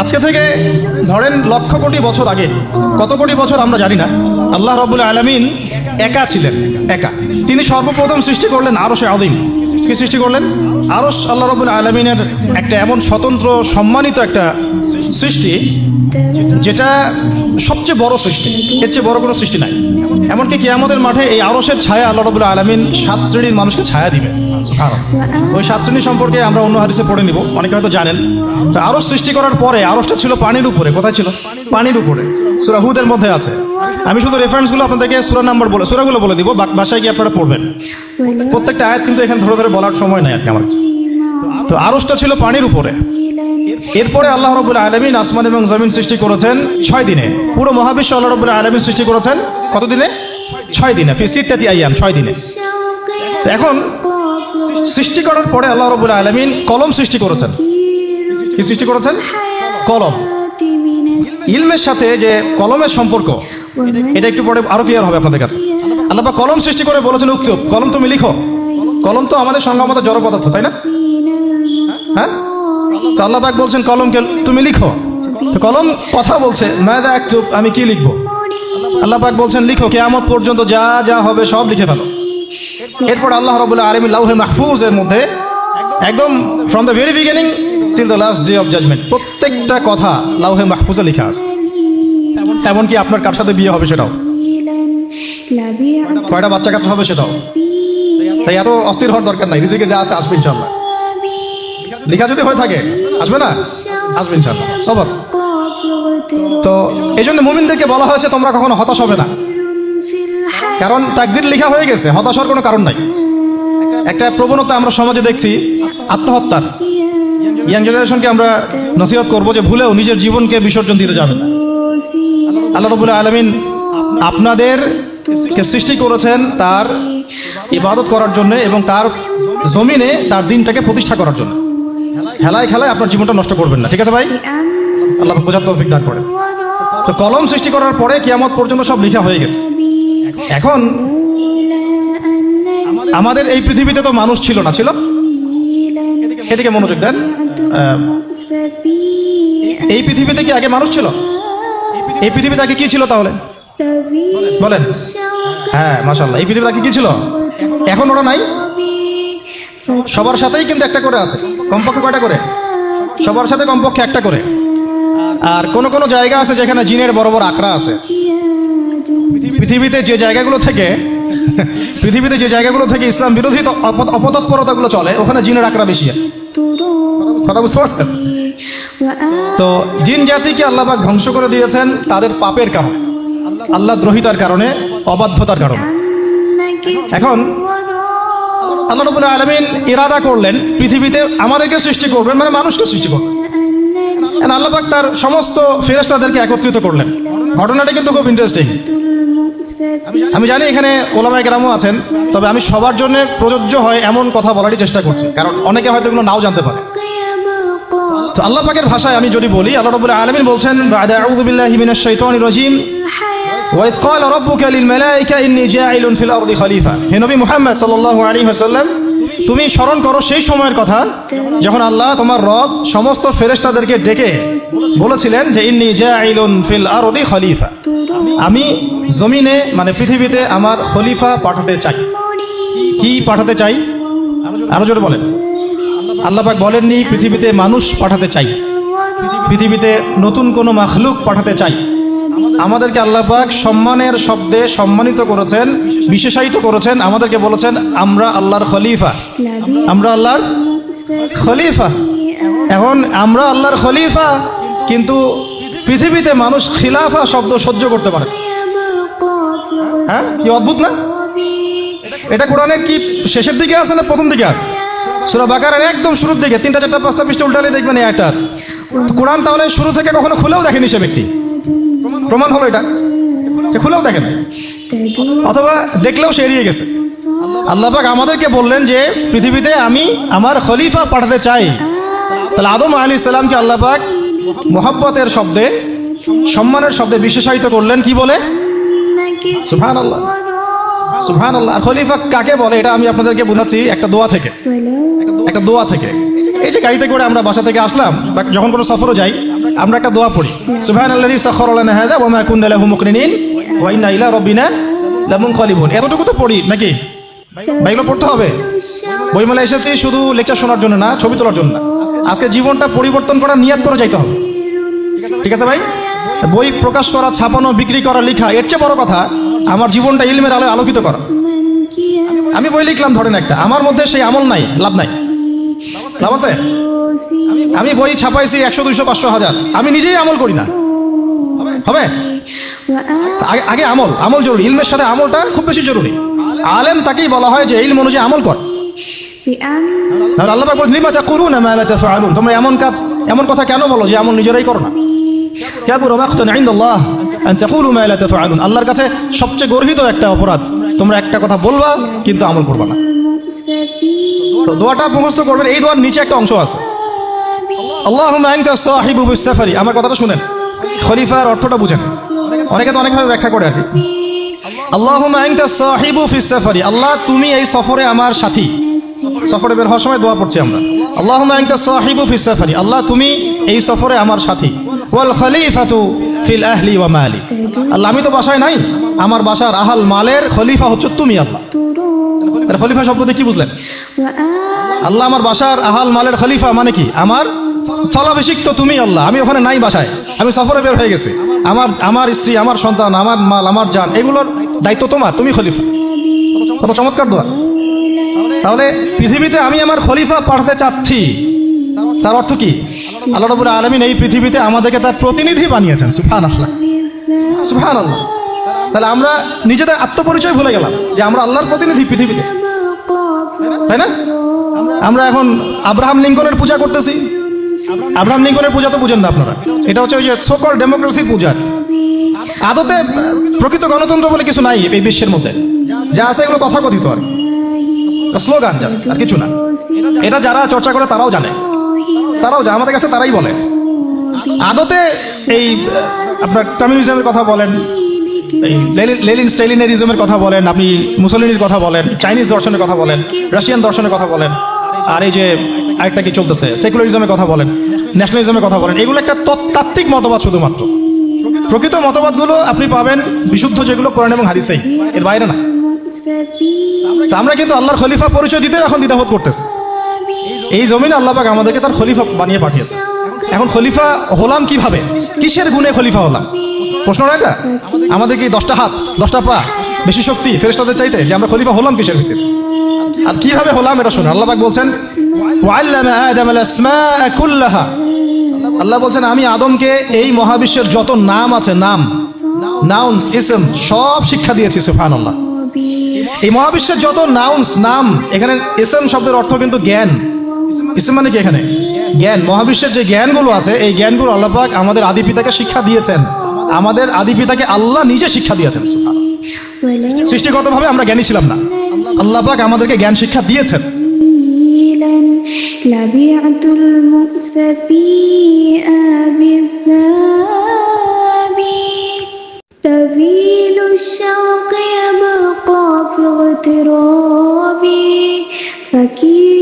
আজকে থেকে ধরেন লক্ষ কোটি বছর আগে, কত কোটি বছর আমরা জানি না, আল্লাহ রাব্বুল আলামিন একা ছিলেন, একা। তিনি সর্বপ্রথম সৃষ্টি করলেন আরশে আযীম। কি সৃষ্টি করলেন? আরশ আল্লাহ রাব্বুল আলামিনের একটা এমন স্বতন্ত্র সম্মানিত একটা সৃষ্টি, যেটা সবচেয়ে বড় সৃষ্টি, এর চেয়ে বড় কোনো সৃষ্টি নাই। এমনকি কিয়ামতের মাঠে এই আরশের ছায়া আল্লাহ রাব্বুল আলামিন 7 শ্রেণীর মানুষকে ছায়া দিবে। ওই 7 শ্রেণী সম্পর্কে আমরা অন্য হাদিসে পড়ে নিব, অনেকে হয়তো জানেন। তো আরশ সৃষ্টি করার পরে আরশটা ছিল পানির উপরে। কোথায় ছিল? পানির উপরে। সূরা হুদের মধ্যে আছে। আমি শুধু রেফারেন্সগুলো আপনাদেরকে সূরাগুলো বলে দিব, বাসায় গিয়ে আপনারা পড়বেন। প্রত্যেকটা আয়াত কিন্তু এখানে ধরে ধরে বলার সময় নাই আর কি আমার কাছে। তো আরশটা ছিল পানির উপরে। এরপরে আল্লাহ রাব্বুল আলামিন আসমান এবং জমিন সৃষ্টি করেছেন 6 দিনে। পুরো মহাবিশ্ব আল্লাহ রাব্বুল আলামিন সৃষ্টি করেছেন কত দিনে? 6 দিনে। ফি সিত্তাতি আইয়াম, 6 দিনে। এখন সৃষ্টি করার পরে আল্লাহ রাব্বুল আলামিন কলম সৃষ্টি করেছেন। কি সৃষ্টি করেছেন? কলম। ইলমের সাথে যে কলমের সম্পর্ক, এটা একটু পরে আরো ক্লিয়ার হবে আপনাদের কাছে। আল্লাহ পাক কলম সৃষ্টি করে বলেছেন উক্তুব, কলম তুমি লিখো। কলম তো আমাদের সংজ্ঞামত জড় পদার্থ, তাই না? হ্যাঁ, তো আল্লাহ পাক বলছেন কলমকে তুমি লিখো। তো কলম কথা বলছে, মাযা আকতুব, আমি কি লিখবো? আল্লাহ পাক বলছেন লিখো, কিয়ামত পর্যন্ত যা যা হবে সব লিখে ফেলো। এরপর আল্লাহ রাব্বুল আলামিন লাউহে মাহফুজের মধ্যে একদম from the very beginning till the last day of judgement প্রত্যেকটা কথা লাউহে মাহফুজে লেখা আছে। এমনকি আপনার কার সাথে বিয়ে হবে সেটাও, কয়টা বাচ্চা কাচ্চা হবে সেটাও। তাই এত অস্থির হওয়ার দরকার নাই, রিজিকে যা আছে আসবে ইনশাআল্লাহ। লেখা যদি হয়ে থাকে আসবে না? আসবে ইনশাআল্লাহ, সবর। তো এই জন্য মুমিনদেরকে বলা হয়েছে তোমরা কখনো হতাশ হবে না, কারণ তাকদীর লেখা হয়ে গেছে, হতাশ হওয়ার কোনো কারণ নাই। একটা প্রবণতা আমরা সমাজে দেখছি আত্মহত্যার। ইয়াং জেনারেশনকে আমরা নসিহত করবো যে ভুলেও নিজের জীবনকে বিসর্জন দিতে যাবে না। আল্লাহ রাব্বুল আলামিন আপনাদেরকে সৃষ্টি করেছেন তার ইবাদত করার জন্য এবং তার জমিনে তার দিনটাকে প্রতিষ্ঠা করার জন্য। হেলায় খেলায় আপনার জীবনটা নষ্ট করবেন না, ঠিক আছে ভাই? আল্লাহ বোঝার তৌফিক দান করেন। তো কলম সৃষ্টি করার পরে কিয়ামত পর্যন্ত সব লেখা হয়ে গেছে। এখন আমাদের এই পৃথিবীতে তো মানুষ ছিল না, ছিল? এদিকে মনোযোগ দেন। এই পৃথিবীতে কি আগে মানুষ ছিল? এই পৃথিবীতে আগে কি ছিল তাহলে বলেন? হ্যাঁ, মাশাআল্লাহ। এই পৃথিবীতে আগে কি ছিল? এখন ওরা নাই? সবার সাথেই কিন্তু একটা করে আছে, কমপক্ষে কয়টা করে? সবার সাথে কমপক্ষে একটা করে। আর কোন কোন জায়গা আছে যেখানে জিনের বড় বড় আখড়া আছে। পৃথিবীতে যে জায়গাগুলো থেকে ইসলাম বিরোধী অপতৎপরতাগুলো চলে, ওখানে জিনের আখড়া বেশি। কথা বুঝতে পারছেন? তো জিন জাতিকে আল্লাহ পাক ধ্বংস করে দিয়েছেন তাদের পাপের কারণে, আল্লাহ দ্রোহিতার কারণে, অবাধ্যতার কারণে। এখন আল্লাহ রাব্বুল আলামিন ইরাদা করলেন পৃথিবীতে আমাদেরকে সৃষ্টি করবেন, মানে মানুষকে সৃষ্টি করবেন। আল্লাহ পাক তার সমস্ত ফেরেশতাদেরকে একত্রিত করলেন। ঘটনাটা কিন্তু খুব ইন্টারেস্টিং। আমি জানি এখানে ওলামায়ে কেরামও আছেন, তবে আমি সবার জন্য প্রযোজ্য হয় এমন কথা বলারই চেষ্টা করছি, কারণ অনেকে হয়তো এগুলো নাও জানতে পারে। তো আল্লাহ পাকের ভাষায় আমি যদি বলি, আল্লাহ রাব্বুল আলামিন বলছেন বা'দা আউযু বিল্লাহি মিনাশ শাইতানির রাজীম ওয়া ইয ক্বালা রাব্বুকা লিল মালায়েকা ইন্নী জাঈলুন ফিল আরদি খলিফা। হে নবী মুহাম্মদ সাল্লাল্লাহু আলাইহি ওয়াসাল্লাম, তুমি স্মরণ করো সেই সময়ের কথা যখন আল্লাহ তোমার রব সমস্ত ফেরেশতাদেরকে ডেকে বলেছিলেন যে ইন্নী জাঈলুন ফিল আরদি খলিফা, আমি জমিনে মানে পৃথিবীতে আমার খলিফা পাঠাতে চাই। কি পাঠাতে চাই? আরো জোরে বলেন। আল্লাহ পাক বলেননি পৃথিবীতে মানুষ পাঠাতে চাই, পৃথিবীতে নতুন কোনো মাখলুক পাঠাতে চাই। আমাদেরকে আল্লাহ পাক সম্মানের শব্দে সম্মানিত করেছেন, বিশেষায়িত করেছেন। আমাদেরকে বলেছেন আমরা আল্লাহর খলিফা, আমরা আল্লাহর খলিফা। এখন আমরা আল্লাহর খলিফা, কিন্তু পৃথিবীতে মানুষ খিলাফা শব্দ সহ্য করতে পারে। হ্যাঁ, কি অদ্ভুত না? এটা কোরআনের কি শেষের দিকে আছে না প্রথম দিকে আছে? সূরা বাকারার একদম শুরুর দিকে 3টা 4টা 5টা পৃষ্ঠা উল্টালে দেখবেন এই একটা আছে। কোরআন তাহলে শুরু থেকে কখনো খুলেও দেখেনি সে ব্যক্তি। প্রমাণ হলো এটা, সে খুলেও দেখেন, অথবা দেখলেও সে এড়িয়ে গেছে। আল্লাহ পাক আমাদেরকে বললেন যে পৃথিবীতে আমি আমার খলিফা পাঠাতে চাই। তাহলে আদম আলাইহিস সালামকে আল্লাহ পাক মুহাব্বতের শব্দে, সম্মানের শব্দে বিশেষায়িত করলেন কি বলে? সুবহানাল্লাহ, সুবহানাল্লাহ। আর খলিফা কাকে বলে এটা আমি আপনাদেরকে বোঝাচ্ছি একটা দোয়া থেকে। এই যে গাড়িতে করে আমরা বাসা থেকে আসলাম বা যখন কোনো সফরে যাই, আমরা একটা দোয়া পড়ি, সুবহানাল্লাযী সাখারা লানা হাযা ওয়া মা কুন্না লাহু মুকরিনিন ওয়া ইন্না ইলা রাব্বিনা লামুনকালিবুন। এতটুকু তো পড়ি নাকি? ভাই এগুলো পড়তে হবে। বইমেলা এসেছি শুধু লেকচার শোনার জন্য না, ছবি তোলার জন্য না। আজকে জীবনটা পরিবর্তন করার নিয়ত করে যাইতে হবে। ঠিক আছে ভাই? বই প্রকাশ করা, ছাপানো, বিক্রি করা, লেখা, এর চেয়ে বড় কথা আমার জীবনটা ইলমের আলোয় আলোকিত করা। আমি বই লিখলাম ধরেন একটা, আমার মধ্যে সেই আমল নাই, লাভ নাই, লাভ আছে? আমি বই ছাপাইছি 100, 200, 500, 1000, আমি নিজেই আমল করি না, হবে? আগে আমল, আমল জরুরি। ইলমের সাথে আমলটা খুব বেশি জরুরি। আলেম তাকেই বলা হয় যে ইলম অনুযায়ী আমল কর। আল্লাহ পাক বলেন লিমা তাকুলুনা মা লা তাফআলুন, তোমরা এমন কথা কেন বলো যে আমল নিজেরাই করো না? কাবুরা মাকতান ইনদাল্লাহ আন তাকুলু মা লা তাফআলুন, আল্লাহর কাছে সবচেয়ে গর্হিত একটা অপরাধ, তোমরা একটা কথা বলবা কিন্তু আমল করবা না। তো দোয়াটা মুখস্থ করবেন। এই দোয়ার নিচে একটা অংশ আছে, আল্লাহুম্মা আনতা সাহিবু বিস সাফারি। আমার কথাটা শুনেন, খলিফার অর্থটা বুঝেন। অনেকে তো অনেকভাবে ব্যাখ্যা করে আর কি। আল্লাহুম্মা আনতা সাহিবু ফিস সাফারি, আল্লাহ তুমি এই সফরে আমার সাথী। সফরে বের হওয়ার সময় দোয়া পড়ছি আমরা, আল্লাহুম্মা আনতা সাহিবু ফিস সাফারি, আল্লাহ তুমি এই সফরে আমার সাথী। ওয়াল খলিফাতু ফিল আহলি ওয়া মালি, আল্লাহ আমি তো বাসায় নাই, আমার বাসার আহাল মালের খলিফা হচ্ছে তুমি আল্লাহ। তাহলে খলিফা শব্দতে কি বুঝলেন? আল্লাহ আমার বাসার আহাল মালের খলিফা মানে কি? আমার স্থলাভিষিক্ত তুমি আল্লাহ। আমি ওখানে নাই বাসায়, আমি সফরে বের হয়ে গেছি। আমার স্ত্রী, আমার সন্তান, আমার মাল, আমার জান, এগুলোর দায়িত্ব তোমার, তুমি খলিফা। কত চমৎকার দোয়া। তাহলে পৃথিবীতে আমি আমার খলিফা পাঠাতে চাচ্ছি, তার অর্থ কি? আল্লাহ রাব্বুল আলামিন এই পৃথিবীতে আমাদেরকে তার প্রতিনিধি বানিয়েছেন। সুবহানাল্লাহ, সুবহানাল্লাহ। তাহলে আমরা নিজেদের আত্মপরিচয় ভুলে গেলাম যে আমরা আল্লাহর প্রতিনিধি পৃথিবীতে, তাই না? আমরা এখন আব্রাহাম লিঙ্কনের পূজা করতেছি। আব্রাহাম লিঙ্কনের পূজা তো বুঝেন না আপনারা, এটা হচ্ছে ওই যে সোকল ডেমোক্রেসির পূজা। আদতে প্রকৃত গণতন্ত্র বলে কিছু নাই এই বিশ্বের মধ্যে, যা আছে এগুলো তথাকথিত আর স্লোগান, জাস্ট, আর কিছু না। এটা যারা চর্চা করে তারাও জানে, আমাদের কাছে তারাই বলে। আদতে এই আপনার কমিউনিজমের কথা বলেন, এই লেনিন স্টেলিনারিজমের কথা বলেন, আপনি মুসলিনের কথা বলেন, চাইনিজ দর্শনের কথা বলেন, রাশিয়ান দর্শনের কথা বলেন, আর এই যে আরেকটা কি চলতেছে সেকুলারিজমের কথা বলেন, ন্যাশনালিজমের কথা বলেন, এগুলো একটা তাত্ত্বিক মতবাদ শুধুমাত্র। প্রকৃত মতবাদগুলো আপনি পাবেন বিশুদ্ধ যেগুলো কোরআন এবং হাদিসেই, এর বাইরে না। তো আমরা কিন্তু আল্লাহর খলিফা পরিচয় দিতে এখন দ্বিধাবোধ করতেছি। এই জমিনে আল্লাহ পাক আমাদেরকে তার খলিফা বানিয়ে পাঠিয়েছে। এখন খলিফা হলাম কিভাবে? কিসের গুণে খলিফা হলাম? প্রশ্নটা এটা। আমাদের কি 10টা হাত, 10টা পা, বেশি শক্তি ফেরেশতাদের চাইতে, যে আমরা খলিফা হলাম কিসের ভিত্তিতে আর কিভাবে হলাম এটা শুনুন। আল্লাহ পাক বলছেন ওয়াল্লামা আদামাল আসমাআ কুল্লাহা, আল্লাহ বলছেন আমি আদমকে এই মহাবিশ্বের যত নাম আছে, নাউন্স, ইসম, সব শিক্ষা দিয়েছি। সুবহানাল্লাহ। এই মহাবিশ্বের যত নাম, এখানে ইসম শব্দের অর্থ কিন্তু জ্ঞান। ইসম মানে কি? এখানে জ্ঞান। মহাবিশ্বের যে জ্ঞানগুলো আছে এই জ্ঞানগুলো আল্লাহ পাক আমাদের আদি পিতাকে শিক্ষা দিয়েছেন। আমাদের আদি পিতাকে আল্লাহ নিজে শিক্ষা দিয়েছেন। সৃষ্টিগতভাবে আমরা জ্ঞানী ছিলাম না, আল্লাহ পাক আমাদেরকে জ্ঞান শিক্ষা দিয়েছেন। فكيف